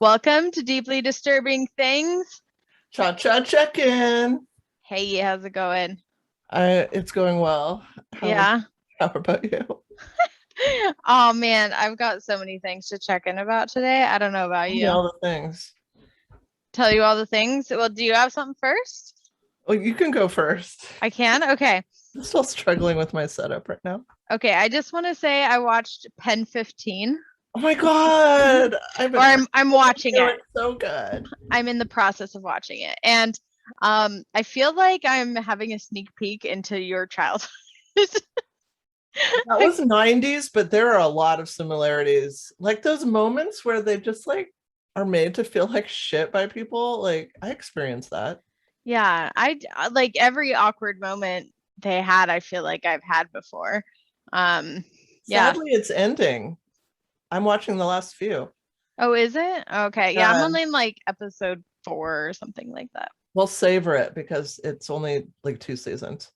Welcome to Deeply Disturbing Things. Cha Cha Check-In. Hey, how's it going? It's going well. Yeah. How about you? Oh man, I've got so many things to check in about today. I don't know about Tell me you. all the things. Tell you all the things. Well, do you have something first? Well, you can go first. I can? Okay. I'm still struggling with my setup right now. Okay, I just want to say I watched Pen 15. Oh my God. I've Or been I'm watching doing it. it so good. I'm in the process of watching it. And I feel like I'm having a sneak peek into your childhood. That was 90s, but there are a lot of similarities. Like those moments where they just like are made to feel like shit by people. Like I experienced that. Yeah, like every awkward moment they had, I feel like I've had before. Um, yeah. Sadly, it's ending. I'm watching the last few. Oh, is it? Okay. Yeah, I'm Yeah. only in like episode 4 or something like that. We'll savor it because it's only like 2 seasons.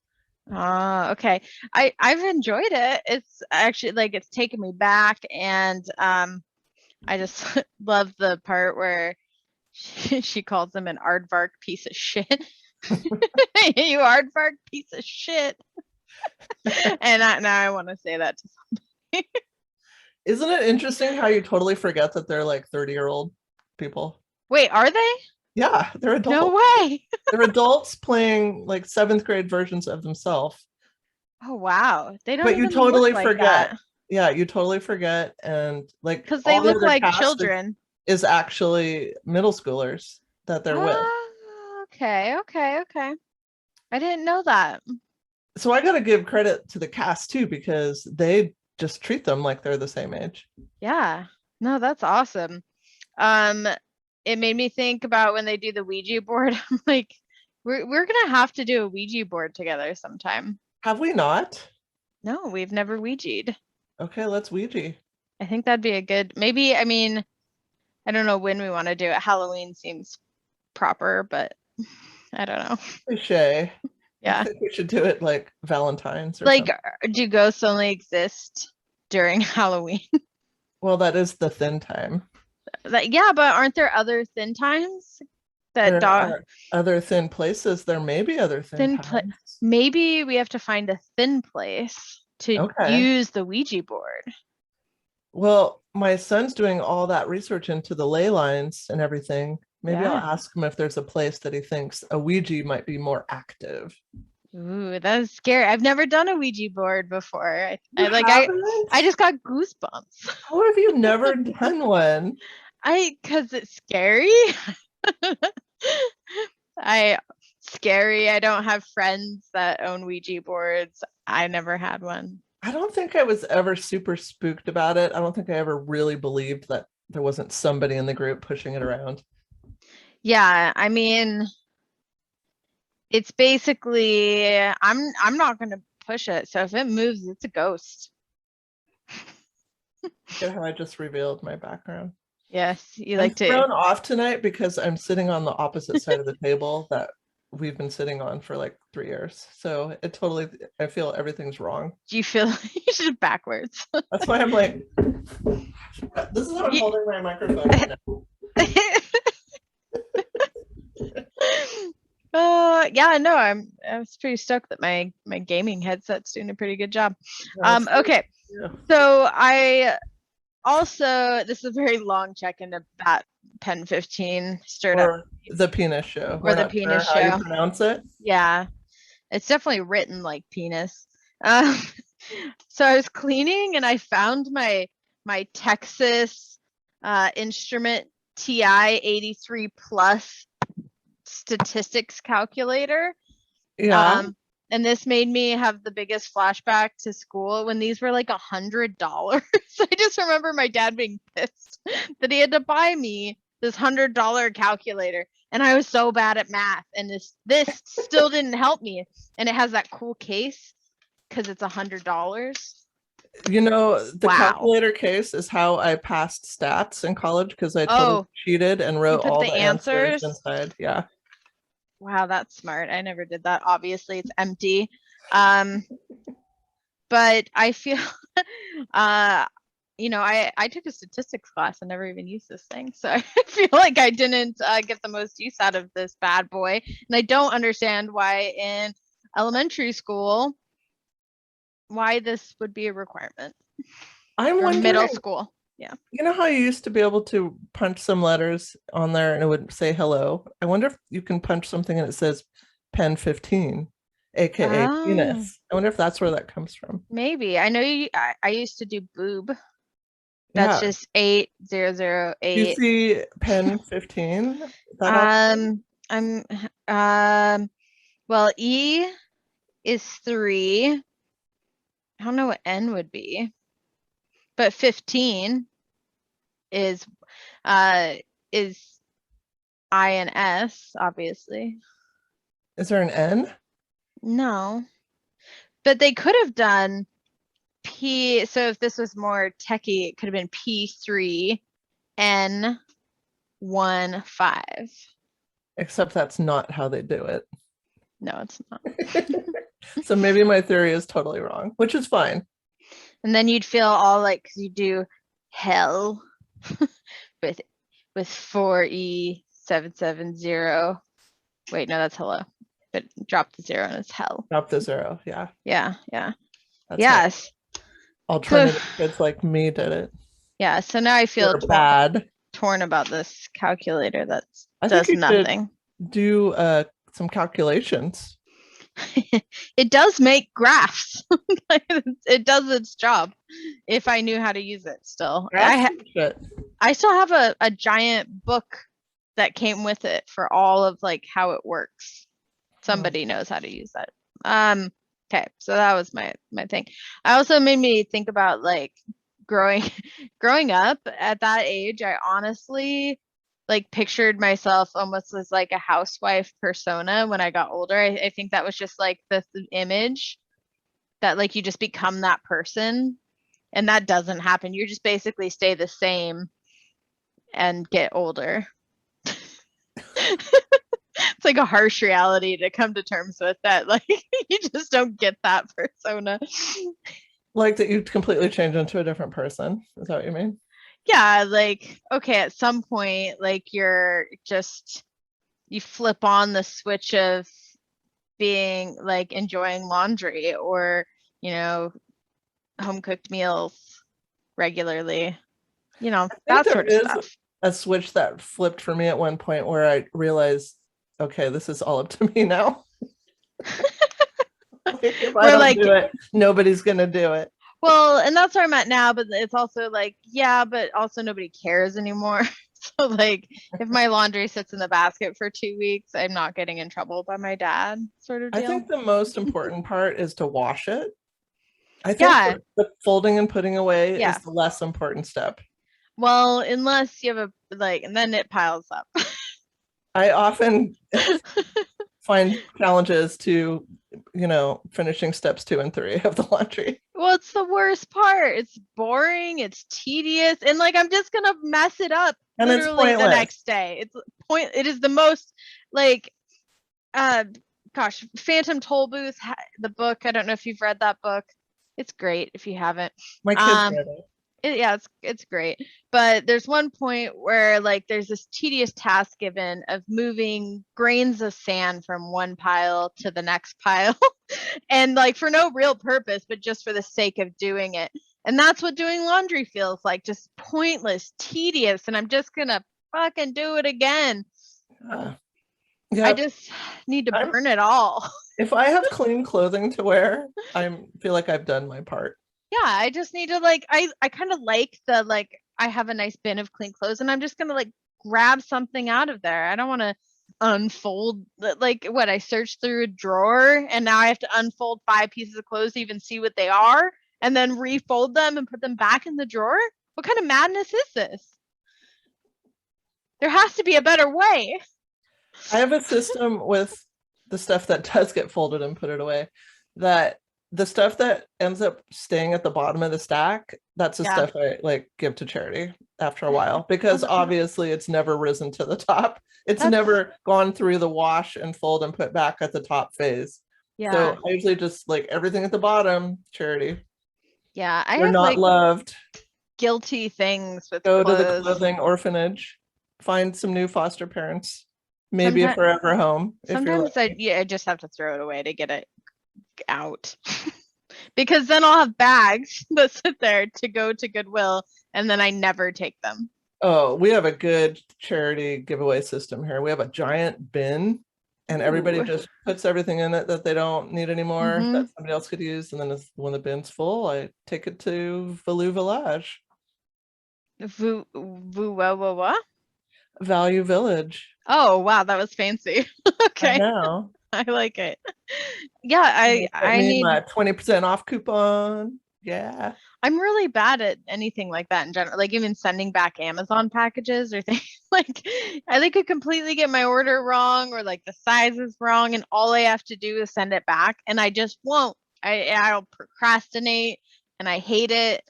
Okay. I've enjoyed it. It's actually like it's taken me back and I just love the part where she calls him an aardvark piece of shit. You aardvark piece of shit. And now I want to say that to somebody. Isn't it interesting how you totally forget that they're like 30-year-old people? Wait, are they? Yeah, they're No adults. way. They're adults playing like seventh grade versions of themselves. Oh wow. They don't But you even look totally like forget. that Yeah, you totally forget. And like because they all the look other like cast children. is actually middle schoolers that they're with. Oh, okay. I didn't know that. So I got to give credit to the cast too, because they just treat them like they're the same age. Yeah. No, that's awesome. Um, it made me think about when they do the Ouija board. I'm like, we're gonna have to do a Ouija board together sometime. Have we not? No, we've never Ouija'd. Okay, let's Ouija. I think that'd be a good maybe, I mean, I don't know when we want to do it. Halloween seems proper, but I don't know. Cliche. I Yeah. think we should do it like Valentine's or Like, something. do ghosts only exist during Halloween? Well, that is the thin time. Like, yeah, but aren't there other thin times that There dog are other thin places. There may be other thin thin pla times. maybe we have to find a thin place to Okay. use the Ouija board. Well, my son's doing all that research into the ley lines and everything. Maybe I'll Yeah. ask him if there's a place that he thinks a Ouija might be more active. Ooh, that is scary. I've never done a Ouija board before. You I haven't? just got goosebumps. How have you never done one? Because it's scary. I scary. I don't have friends that own Ouija boards. I never had one. I don't think I was ever super spooked about it. I don't think I ever really believed that there wasn't somebody in the group pushing it around. Yeah, I mean, it's basically I'm not gonna push it. So if it moves, it's a ghost. Look at how I just revealed my background. Yes, you I'm like to. thrown off tonight because I'm sitting on the opposite side of the table that we've been sitting on for like 3 years. So it totally, I feel everything's wrong. Do you feel you should backwards? That's why I'm like, this is how I'm You- holding my microphone right now. yeah, no, I was pretty stoked that my gaming headset's doing a pretty good job. That's Okay, yeah. so I also this is a very long check into that Pen 15 stirred up Or the penis show. or We're the not sure penis how you show. pronounce it. Yeah, it's definitely written like penis. Um, so I was cleaning and I found my Texas Instrument TI 83 plus statistics calculator. Yeah. Um, and this made me have the biggest flashback to school when these were like $100. I just remember my dad being pissed that he had to buy me this $100 calculator, and I was so bad at math, and this still didn't help me. And it has that cool case because it's $100. You know, the Wow. calculator case is how I passed stats in college because I totally Oh, cheated and you wrote put all the the answers answers. inside. Yeah. Wow, that's smart. I never did that. Obviously, it's empty. Um, but I feel uh I took a statistics class and never even used this thing. So I feel like I didn't get the most use out of this bad boy. And I don't understand why in elementary school, why this would be a requirement. I'm or wondering, middle school. Yeah. you know how you used to be able to punch some letters on there and it would say hello? I wonder if you can punch something and it says pen 15, aka Oh, penis. I wonder if that's where that comes from. maybe. I know I used to do boob. That's Yeah. just Do you 8008. see pen 15? That all I'm well, E is 3. I don't know what N would be, but 15 is uh is I and S, obviously. is there an N? No. But they could have done P, so if this was more techie, it could have been P3 N15. Except that's not how they do it. No, it's not. So maybe my theory is totally wrong, which is fine. And then you'd feel all like, because you do hell with 4E770. Wait, no, that's hello. But drop the 0 and it's hell. Drop the 0. Yeah. Yeah. That's Yes. how alternative kids like me did it. Yeah. So now I feel bad. torn about this calculator that I think does you nothing. should do some calculations. It does make graphs. It does its job if I knew how to use it still. I still have a giant book that came with it for all of like how it works. Somebody knows how to use that. Okay, so that was my thing. I also made me think about like growing up at that age. I honestly like pictured myself almost as like a housewife persona when I got older. I think that was just like the image that like you just become that person, and that doesn't happen. You just basically stay the same and get older. It's like a harsh reality to come to terms with, that like you just don't get that persona. Like that you completely change into a different person. Is that what you mean? Yeah, like okay, at some point like you flip on the switch of being like enjoying laundry or home cooked meals regularly, that sort of stuff. A switch that flipped for me at one point where I realized, okay, this is all up to me now. Like, if I don't do it, nobody's gonna do it. Well, and that's where I'm at now, but it's also like, yeah, but also nobody cares anymore. So like if my laundry sits in the basket for 2 weeks, I'm not getting in trouble by my dad, sort of deal. I think the most important part is to wash it. I think the folding and putting away is the less important step. Well, unless you have and then it piles up. I often find challenges to, finishing steps 2 and 3 of the laundry. Well, it's the worst part. It's boring. It's tedious. And like, I'm just going to mess it up and literally the next day. It is the most like, Phantom Toll Booth, the book. I don't know if you've read that book. It's great if you haven't. My kids read it. It's great. But there's one point where like there's this tedious task given of moving grains of sand from one pile to the next pile and like for no real purpose, but just for the sake of doing it. And that's what doing laundry feels like, just pointless, tedious, and I'm just gonna fucking do it again. I just need to burn it all. If I have clean clothing to wear, I feel like I've done my part. Yeah, I just need to like, I kind of like the like, I have a nice bin of clean clothes and I'm just gonna like grab something out of there. I don't want to unfold like what I searched through a drawer and now I have to unfold 5 pieces of clothes to even see what they are and then refold them and put them back in the drawer. What kind of madness is this? There has to be a better way. I have a system with the stuff that does get folded and put it away, that the stuff that ends up staying at the bottom of the stack, that's the stuff I like give to charity after a while, because obviously it's never risen to the top. It's never gone through the wash and fold and put back at the top phase. Yeah. So I usually just like everything at the bottom, charity. Yeah. We're not loved. guilty things with Go to the clothes. clothing orphanage, find some new foster parents, maybe a forever home. Sometimes I just have to throw it away to get it out. Because then I'll have bags that sit there to go to Goodwill, and then I never take them. Oh, we have a good charity giveaway system here. We have a giant bin, and everybody just puts everything in it that they don't need anymore that somebody else could use. And then when the bin's full, I take it to Value Village. Value Village. Oh, wow, that was fancy. Okay. I know. I like it. Yeah, I need my 20% off coupon. Yeah. I'm really bad at anything like that in general. Like even sending back Amazon packages or things like I could completely get my order wrong or like the size is wrong and all I have to do is send it back and I just won't. I'll procrastinate and I hate it.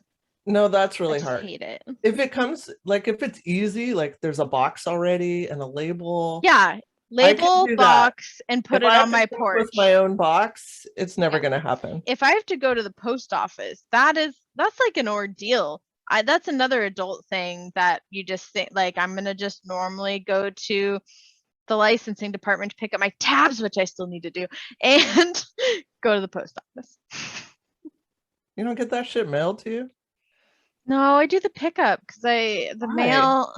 No, that's really hard. I hate it. If it comes like if it's easy, like there's a box already and a label. Yeah. Label, box, and put it on my porch. With my own box, it's never going to happen. If I have to go to the post office, that's like an ordeal. That's another adult thing that you just think like I'm going to just normally go to the licensing department to pick up my tabs, which I still need to do, and go to the post office. You don't get that shit mailed to you? No, I do the pickup because the mail.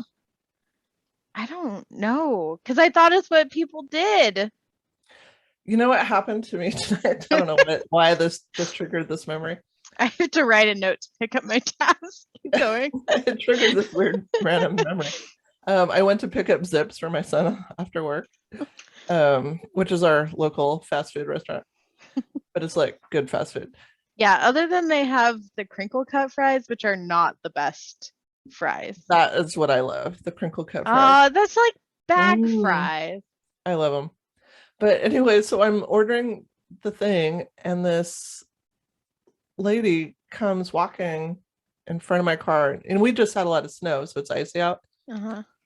I don't know, because I thought it's what people did. You know what happened to me tonight? I don't know why this triggered this memory. I have to write a note to pick up my tabs. Keep going. It triggered this weird random memory. I went to pick up Zips for my son after work, which is our local fast food restaurant, but it's like good fast food. Yeah, other than they have the crinkle cut fries, which are not the best fries. That is what I love, the crinkle cut fries. That's like bag fries. I love them. But anyway, so I'm ordering the thing and this lady comes walking in front of my car and we just had a lot of snow, so it's icy out.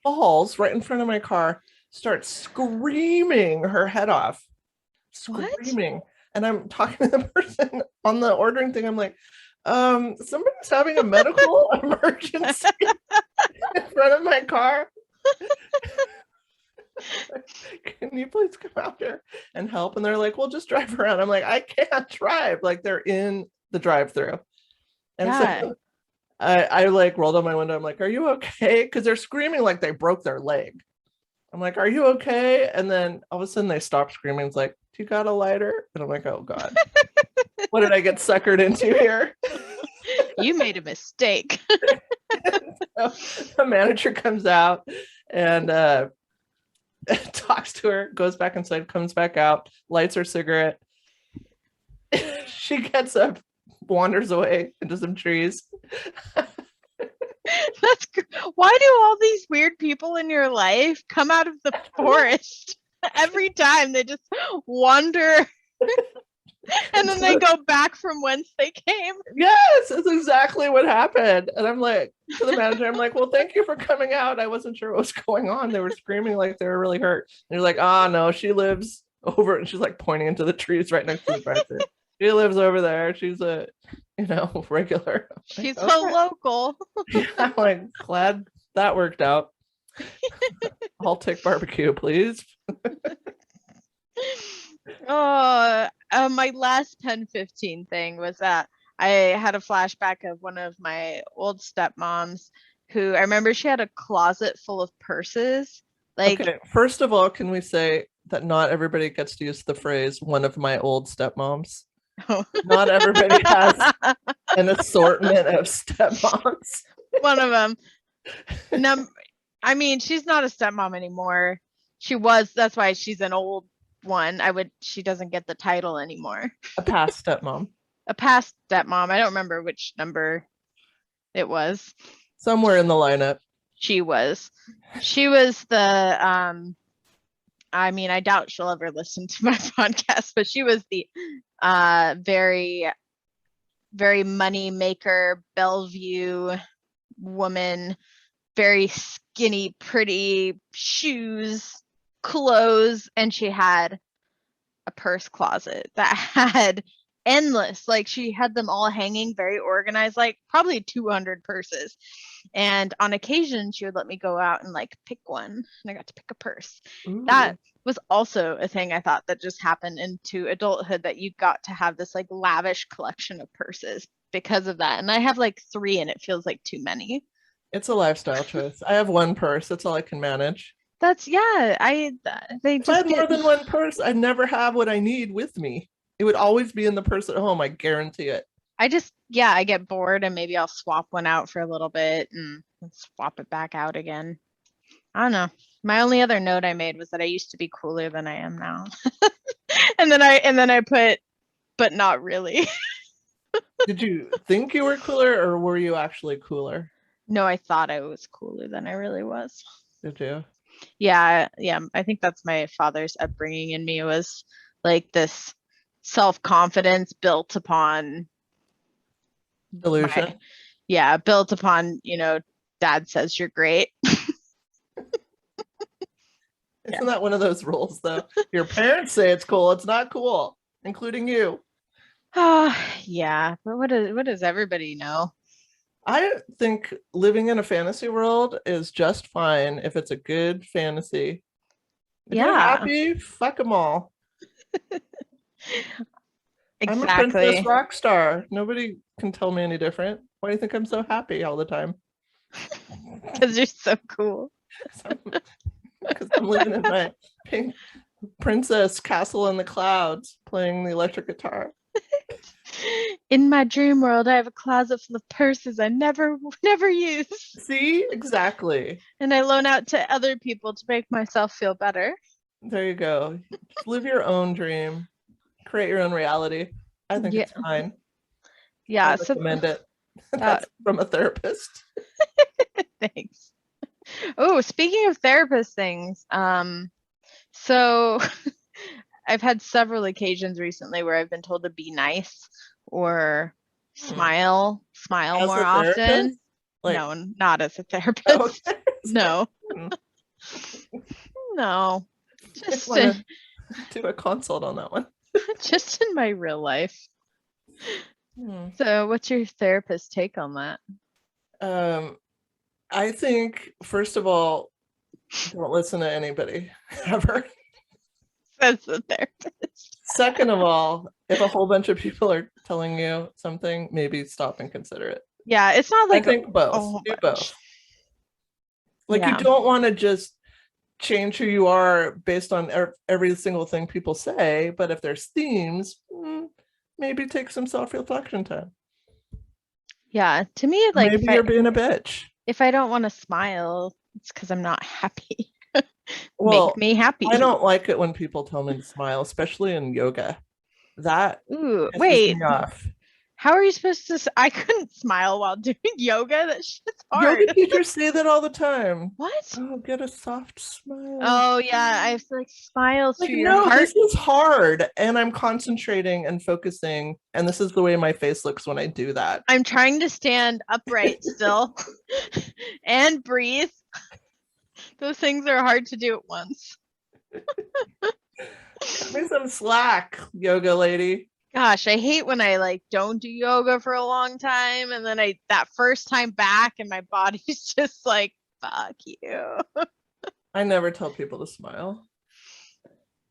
Falls right in front of my car, starts screaming her head off. Screaming. What? And I'm talking to the person on the ordering thing. I'm like, somebody's having a medical emergency in front of my car. Can you please come out here and help? And they're like, well, just drive around. I'm like, I can't drive. Like they're in the drive-through. And so I like rolled on my window. I'm like, are you okay? Because they're screaming like they broke their leg. I'm like, are you okay? And then all of a sudden they stopped screaming. It's like, do you got a lighter? And I'm like, oh God, what did I get suckered into here? You made a mistake. So the manager comes out and talks to her, goes back inside, comes back out, lights her cigarette. She gets up, wanders away into some trees. Why do all these weird people in your life come out of the forest every time? They just wander and then they go back from whence they came. Yes, that's exactly what happened. And I'm like, to the manager, I'm like, well, thank you for coming out. I wasn't sure what was going on. They were screaming like they were really hurt. And you're like, oh no, she lives over, and she's like pointing into the trees right next to the drive-thru. She lives over there. She's a, regular. She's like, okay. A local. Yeah, I'm like, glad that worked out. I'll take barbecue, please. My last 10-15 thing was that I had a flashback of one of my old stepmoms who I remember she had a closet full of purses. Like, okay, first of all, can we say that not everybody gets to use the phrase one of my old stepmoms? Oh. Not everybody has an assortment of stepmoms. One of them. I mean, she's not a stepmom anymore. She was. That's why she's an old one. She doesn't get the title anymore. A past stepmom. A past stepmom. I don't remember which number it was. Somewhere in the lineup. She was the I mean, I doubt she'll ever listen to my podcast, but she was the very, very money maker, Bellevue woman, very skinny, pretty shoes, clothes, and she had a purse closet that had endless. Like she had them all hanging very organized, like probably 200 purses. And on occasion, she would let me go out and like pick one, and I got to pick a purse. Ooh. That was also a thing I thought that just happened into adulthood, that you got to have this like lavish collection of purses because of that. And I have like 3 and it feels like too many. It's a lifestyle choice. I have 1 purse. That's all I can manage. That's yeah. They If I just had more than 1 purse, I'd never have what I need with me. It would always be in the purse at home. I guarantee it. I get bored and maybe I'll swap one out for a little bit and swap it back out again. I don't know. My only other note I made was that I used to be cooler than I am now. and then I put, but not really. Did you think you were cooler, or were you actually cooler? No, I thought I was cooler than I really was. Did you? Yeah. I think that's my father's upbringing in me, was like this self-confidence built upon Delusion. built upon, dad says you're great. Isn't that one of those rules though? Your parents say it's cool, it's not cool, including you. Yeah, but what does everybody know? I think living in a fantasy world is just fine if it's a good fantasy. If you're happy, fuck them all. Exactly. I'm a princess rock star. Nobody can tell me any different. Why do you think I'm so happy all the time? Because you're so cool. Because I'm living in my pink princess castle in the clouds, playing the electric guitar. In my dream world, I have a closet full of purses I never use. See, exactly. And I loan out to other people to make myself feel better. There you go. Just live your own dream. Create your own reality. I think it's fine. Yeah, I recommend it. That's from a therapist. Thanks. Oh, speaking of therapist things, so I've had several occasions recently where I've been told to be nice or smile more often. No, not as a therapist. Okay. No. No. Just do a consult on that one. Just in my real life. So what's your therapist take on that? I think, first of all, don't listen to anybody ever. Says the therapist. Second of all, if a whole bunch of people are telling you something, maybe stop and consider it. Yeah, it's not like I think both. Do both. Like you don't want to just change who you are based on every single thing people say, but if there's themes, maybe take some self-reflection time. Yeah, to me, like maybe you're being a bitch. If I don't want to smile, it's because I'm not happy. Well, make me happy. I don't like it when people tell me to smile, especially in yoga. That wait. Me off. How are you supposed to? I couldn't smile while doing yoga. That shit's hard. Yoga teachers say that all the time. What? Oh, get a soft smile. Oh yeah, I have to like smile through your heart. This is hard, and I'm concentrating and focusing, and this is the way my face looks when I do that. I'm trying to stand upright still, and breathe. Those things are hard to do at once. Cut me some slack, yoga lady. Gosh, I hate when I like don't do yoga for a long time, and then that first time back and my body's just like, fuck you. I never tell people to smile.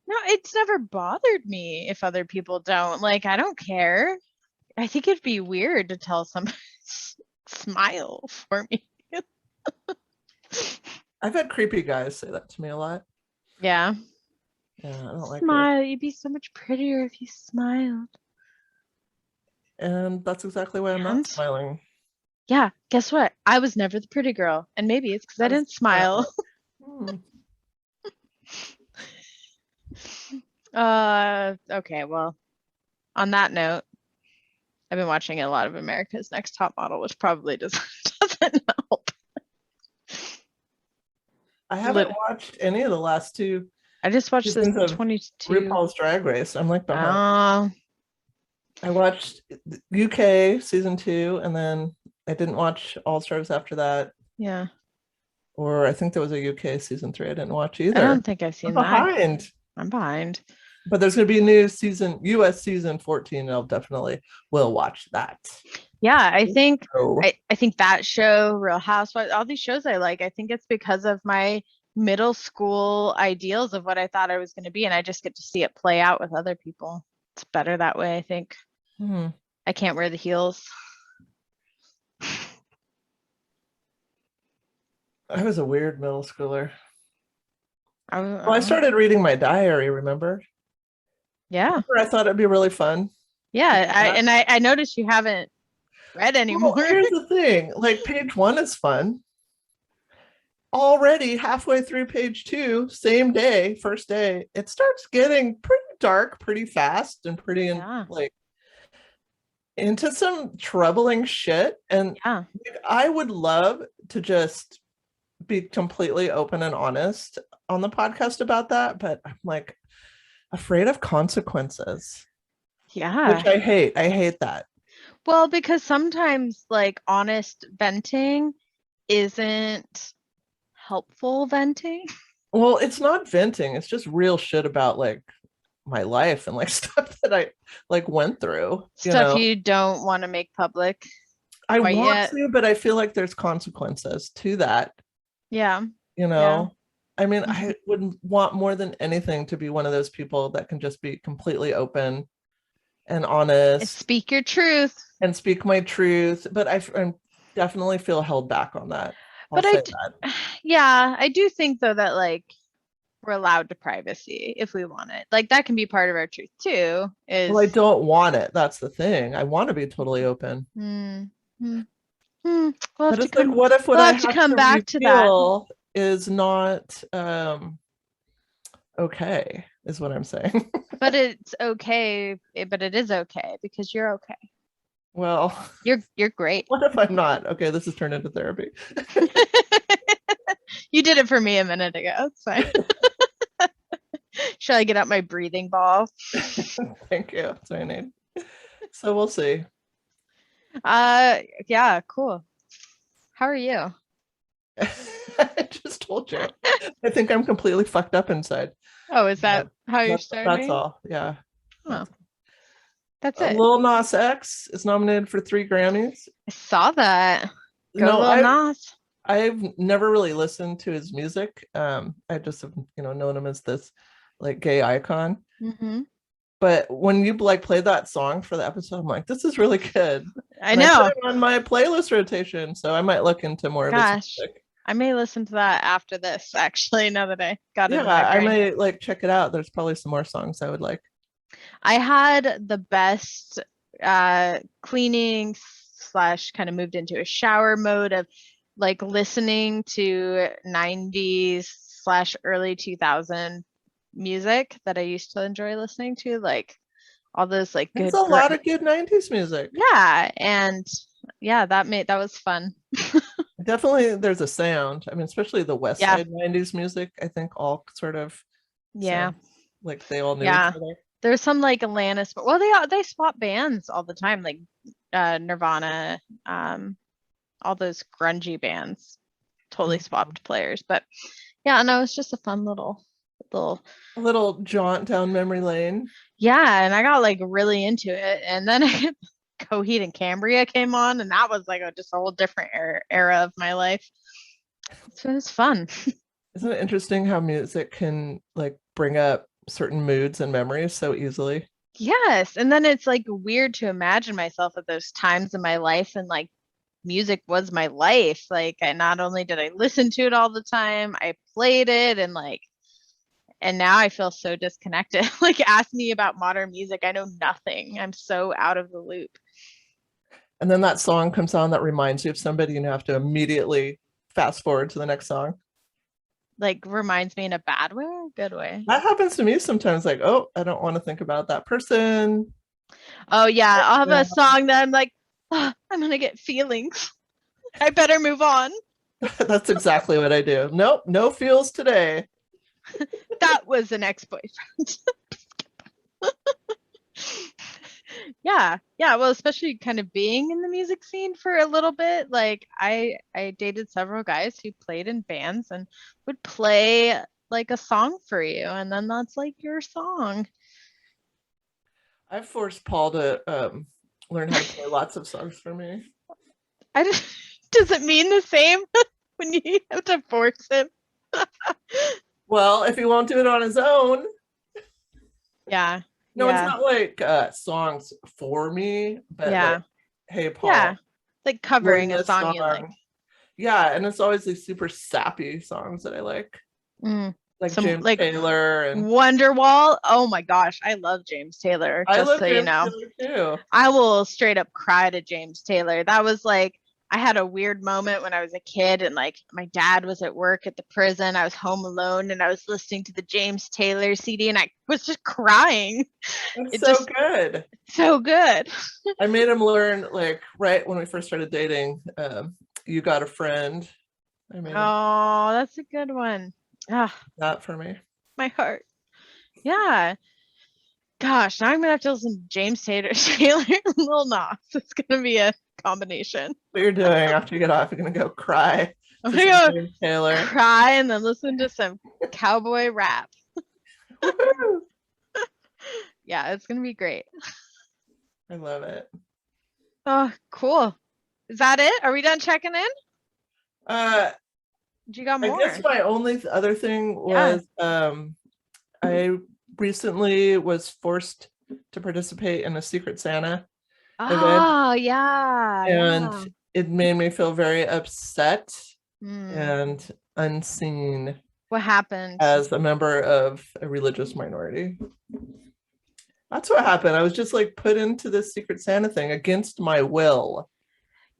No, it's never bothered me if other people don't. Like, I don't care. I think it'd be weird to tell somebody smile for me. I've had creepy guys say that to me a lot. Yeah. Yeah, I don't like smile. You'd be so much prettier if you smiled. And that's exactly why I'm not smiling. Yeah, guess what? I was never the pretty girl. And maybe it's because I didn't smile. Okay, well, on that note, I've been watching a lot of America's Next Top Model, which probably doesn't help. I haven't watched any of the last 2. I just watched this 22 RuPaul's Drag Race. I'm like behind. I watched UK season 2, and then I didn't watch All Stars after that. Yeah. Or I think there was a UK season 3 I didn't watch either. I don't think I've seen that. I'm behind. I'm behind. But there's going to be a new season, US season 14, and I'll definitely will watch that. Yeah, I think Oh. I think that show, Real Housewives, all these shows I like, I think it's because of my middle school ideals of what I thought I was going to be, and I just get to see it play out with other people. It's better that way, I think. I can't wear the heels. I was a weird middle schooler. Well, I started reading my diary, remember? Yeah. Remember I thought it'd be really fun. Yeah, I noticed you haven't read anymore. Well, here's the thing, like page 1 is fun. Already halfway through page 2, same day, first day, it starts getting pretty dark pretty fast and pretty like into some troubling shit. And I would love to just be completely open and honest on the podcast about that, but I'm like afraid of consequences. Yeah. Which I hate. I hate that. Well, because sometimes like honest venting isn't helpful venting. Well, it's not venting. It's just real shit about like my life and like stuff that I like went through. Stuff you don't want to make public. I want to, but I feel like there's consequences to that. Yeah. I mean, I would want more than anything to be one of those people that can just be completely open and honest. And speak your truth. And speak my truth. But I definitely feel held back on that. Yeah, I do think though that like we're allowed to privacy if we want it. Like that can be part of our truth too. Well, I don't want it. That's the thing. I want to be totally open. Well, but it's like, what if what I have to come back to that is not okay, is what I'm saying. But it's okay, but it is okay because you're okay. Well, you're great. What if I'm not? Okay, this has turned into therapy. You did it for me a minute ago. It's fine. Shall I get out my breathing ball? Thank you. That's what I need. So we'll see. Yeah, cool. How are you? I just told you. I think I'm completely fucked up inside. Oh, is that how you're starting? That's all. Yeah. Oh. That's it. Lil Nas X is nominated for 3 Grammys. I saw that. Go Lil Nas. I've never really listened to his music. I just have, known him as this like gay icon. But when you like play that song for the episode, I'm like, this is really good. I know. I put it on my playlist rotation, so I might look into more of his music. I may listen to that after this, actually, now that I got it. Yeah, I may like check it out. There's probably some more songs I would like. I had the best cleaning / kind of moved into a shower mode of like listening to 90s / early 2000 music that I used to enjoy listening to, like all those like good. There's a lot of good 90s music. Yeah, and yeah, that was fun. Definitely, there's a sound. I mean, especially the West Side 90s music. I think all sort of like they all knew each other. There's some like Alanis, but well, they swap bands all the time, like Nirvana, all those grungy bands totally swapped players. But yeah, no, it's just a fun little jaunt down memory lane. Yeah, and I got like really into it, and then Coheed and Cambria came on, and that was like just a whole different era of my life. So it was fun. Isn't it interesting how music can like bring up certain moods and memories so easily? Yes, and then it's like weird to imagine myself at those times in my life, and like music was my life. Like not only did I listen to it all the time, I played it, and now I feel so disconnected. Like ask me about modern music, I know nothing. I'm so out of the loop. And then that song comes on that reminds you of somebody, and you have to immediately fast forward to the next song. Like reminds me in a bad way or good way? That happens to me sometimes, like, oh, I don't want to think about that person. Oh yeah, I'll have a song that I'm like, oh, I'm gonna get feelings. I better move on. That's exactly what I do. Nope, no feels today. That was an ex-boyfriend. Yeah, well, especially kind of being in the music scene for a little bit. Like I dated several guys who played in bands and would play like a song for you, and then that's like your song. I forced Paul to learn how to play lots of songs for me. Does it mean the same when you have to force him? Well, if he won't do it on his own. Yeah. No, it's not like songs for me, but like, hey, Paul. Like covering a song you like. Yeah, and it's always these super sappy songs that I like. Like James Taylor and Wonderwall. Oh my gosh, I love James Taylor. I just love so James you know. Taylor too. I will straight up cry to James Taylor. That was like, I had a weird moment when I was a kid and like my dad was at work at the prison. I was home alone and I was listening to the James Taylor CD and I was just crying. It's so good. So good. I made him learn, like, right when we first started dating, You Got a Friend. I made him. Oh, that's a good one. That for me. My heart. Yeah. Gosh, now I'm gonna have to listen to James Taylor and Lil Nas. It's gonna be a combination. What you're doing after you get off, you're gonna go cry. I'm gonna go Taylor. Cry and then listen to some cowboy rap. Yeah, it's gonna be great. I love it. Oh, cool. Is that it? Are we done checking in? You got more? I guess my only other thing was I recently was forced to participate in a Secret Santa event. And it made me feel very upset and unseen. What happened? As a member of a religious minority. That's what happened. I was just like put into this Secret Santa thing against my will.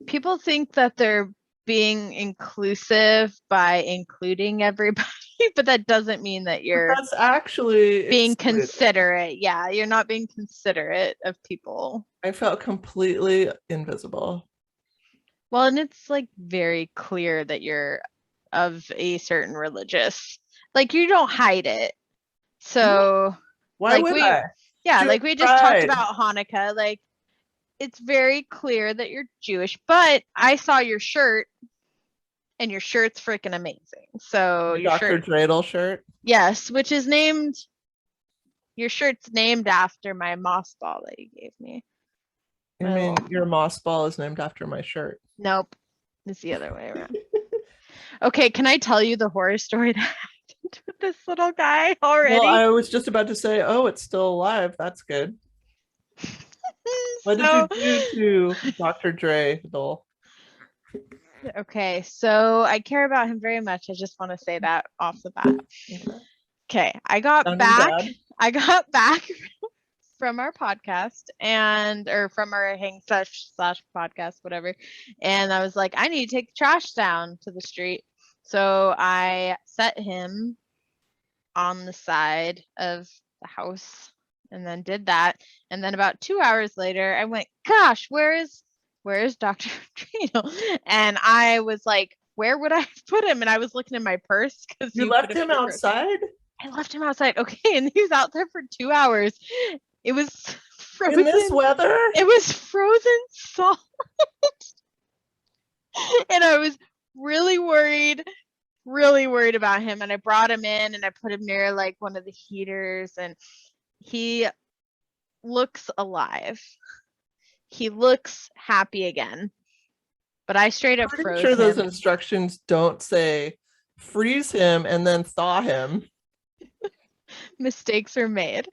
People think that they're being inclusive by including everybody, but that doesn't mean that you're that's actually being considerate. Yeah, you're not being considerate of people. I felt completely invisible. Well, and it's like very clear that you're of a certain religious, like you don't hide it. So why would I? Yeah, Jewish like we just talked about Hanukkah, like it's very clear that you're Jewish, but I saw your shirt and your shirt's freaking amazing. So your Dr. Dreidel shirt? Yes, which is your shirt's named after my moss ball that you gave me. I mean, your moss ball is named after my shirt. Nope. It's the other way around. Okay, can I tell you the horror story that happened with this little guy already? Well, I was just about to say, oh, it's still alive. That's good. What did you do to Dr. Dreidel? Okay, so I care about him very much. I just want to say that off the bat. Okay, I got back from our podcast or from our hang slash podcast, whatever. And I was like, I need to take the trash down to the street. So I set him on the side of the house and then did that. And then about 2 hours later, I went, gosh, where is Dr. Dreidel? And I was like, where would I put him? And I was looking in my purse because you left him outside. I left him outside. Okay, and he was out there for 2 hours. It was frozen. In this weather? It was frozen solid. And I was really worried about him. And I brought him in and I put him near like one of the heaters and he looks alive. He looks happy again. But I straight up froze him. Those instructions don't say freeze him and then thaw him. Mistakes are made.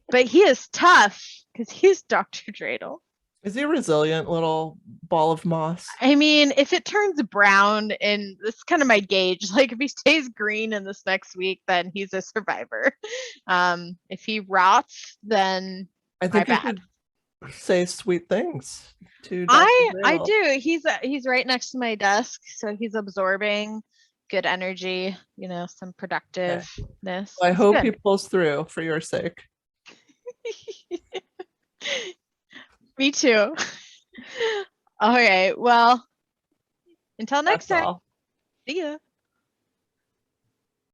But he is tough because he's Dr. Dreidel. Is he a resilient little ball of moss? I mean, if it turns brown, and this is kind of my gauge, like if he stays green in this next week, then he's a survivor. If he rots, then I think you could say sweet things to Dr. I do. He's right next to my desk, so he's absorbing good energy, some productiveness. Well, I hope he pulls through for your sake. Me too. All right. Well, until next time. See ya.